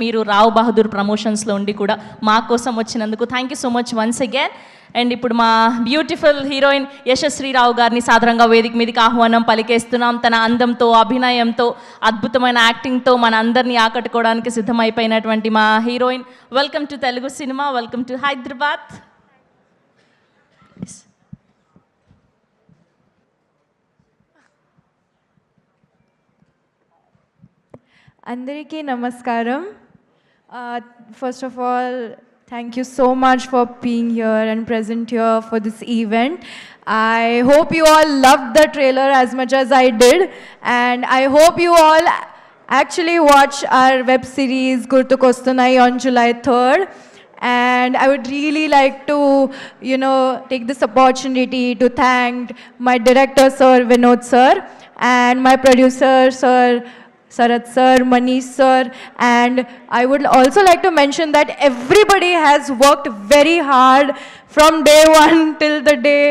మీరు రావ్ బహదూర్ ప్రమోషన్స్లో ఉండి కూడా మా కోసం వచ్చినందుకు thank you so much once again. And ఇప్పుడు మా బ్యూటిఫుల్ హీరోయిన్ యశస్వి రావు గారిని సాధారణంగా వేదిక మీదకి ఆహ్వానం పలికేస్తున్నాం. తన అందంతో, అభినయంతో, అద్భుతమైన యాక్టింగ్తో మన అందరినీ ఆకట్టుకోవడానికి సిద్ధమైపోయినటువంటి మా heroine. Welcome to Telugu cinema, welcome to Hyderabad. అందరికీ నమస్కారం. First of all, thank you so much for being here and present here for this event. I hope you all loved the trailer as much as I did, and I hope you all actually watch our web series Gurtukostanai on July 3rd. And I would really like to, take this opportunity to thank my director, Sir Vinod Sir, and my producer, Sir Sarat Sir, Manish Sir, and I would also like to mention that everybody has worked very hard from day one till the day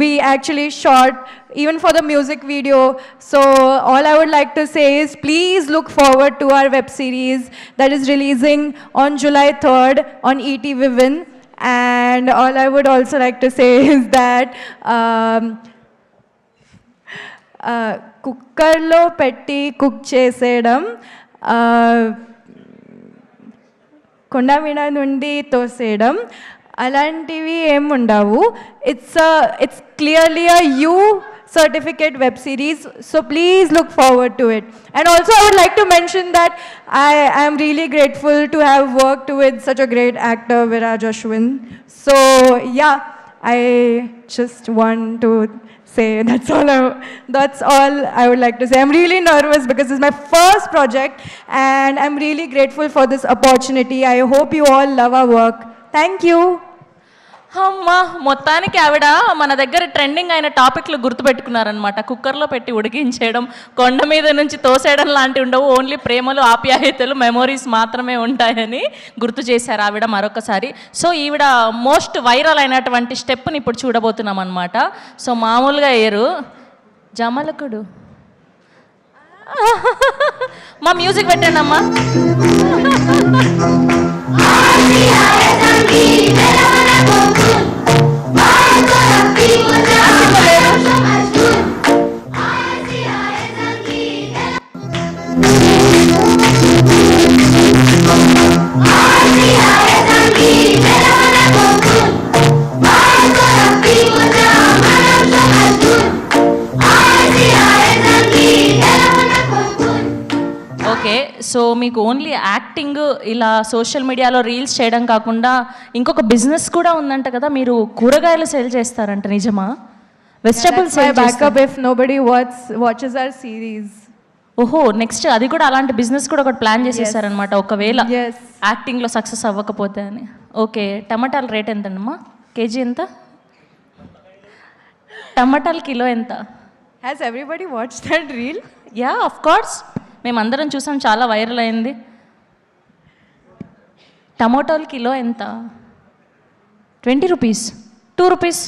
we actually shot, even for the music video. So all I would like to say is please look forward to our web series that is releasing on July 3rd on ET Vivin. And all I would also like to say is that కుక్కర్లో పెట్టి cook చేసేయడం, కొండ మీద నుండి తోసేయడం అలాంటివి ఏముండవు. It's clearly a you certificate web series, so please look forward to it. And also I would like to mention that I am really grateful to have worked with such a great actor, Viraj Ashwin. So yeah, I just want to say that's all I would like to say. I'm really nervous because this is my first project and I'm really grateful for this opportunity. I hope you all love our work. Thank you. అమ్మా, మొత్తానికి ఆవిడ మన దగ్గర trending అయిన టాపిక్లు గుర్తుపెట్టుకున్నారనమాట. కుక్కర్లో పెట్టి ఉడికించేయడం, కొండ మీద నుంచి తోసేయడం లాంటివి ఉండవు. ఓన్లీ ప్రేమలు, ఆప్యాయతలు, మెమోరీస్ మాత్రమే ఉంటాయని గుర్తు చేశారు ఆవిడ మరొకసారి. సో ఈవిడ మోస్ట్ వైరల్ అయినటువంటి స్టెప్ని ఇప్పుడు చూడబోతున్నాం అనమాట. సో మామూలుగా ఏరు జమలకుడు. మా మ్యూజిక్ పెట్టండి అమ్మా. ఓకే, సో మీకు ఓన్లీ యాక్టింగ్, ఇలా సోషల్ మీడియాలో రీల్స్ చేయడం కాకుండా ఇంకొక బిజినెస్ కూడా ఉందంట కదా, మీరు కూరగాయలు సేల్ చేస్తారంట, నిజమా? Vegetables backup if nobody watches our series. ఓహో, నెక్స్ట్ అది కూడా అలాంటి బిజినెస్ కూడా ఒకటి ప్లాన్ చేసేసారనమాట, ఒకవేళ యాక్టింగ్లో సక్సెస్ అవ్వకపోతే అని. ఓకే, టమాటాల రేట్ ఎంతమ్మా? కేజీ ఎంత? టమాటాల కిలో ఎంత? Has everybody watched that reel? Yeah, of course, మేమందరం చూసాం, చాలా వైరల్ అయింది. టమాటోలు కిలో ఎంత? 20 రూపీస్, 2 రూపీస్,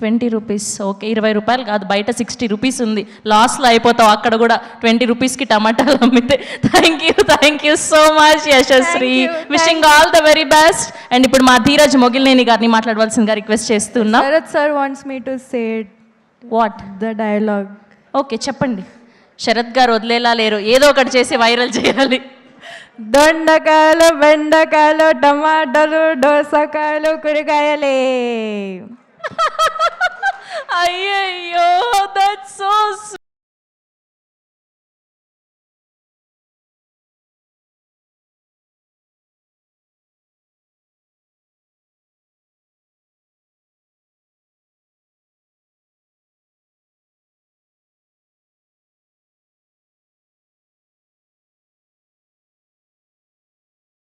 20 రూపీస్. ఓకే, 20 రూపాయలు కాదు, బయట 60 రూపీస్ ఉంది. లాస్లో అయిపోతావు అక్కడ కూడా 20 రూపీస్కి టమాటాలు అమ్మితే. Thank you so much Yashasvi. Wishing all the very best. అండ్ ఇప్పుడు మా ధీరజ్ మొగిలినేని గారిని మాట్లాడవలసిందిగా రిక్వెస్ట్ చేస్తున్నా. Sharath sir wants me to say what the dialogue. Okay, చెప్పండి. శరత్ గారు వదిలేలా లేరు, ఏదో ఒకటి చేసి వైరల్ చేయాలి. దొండకాయలు, బెండకాయలు, టమాటాలు, దోసకాయలు, కూరగాయలే.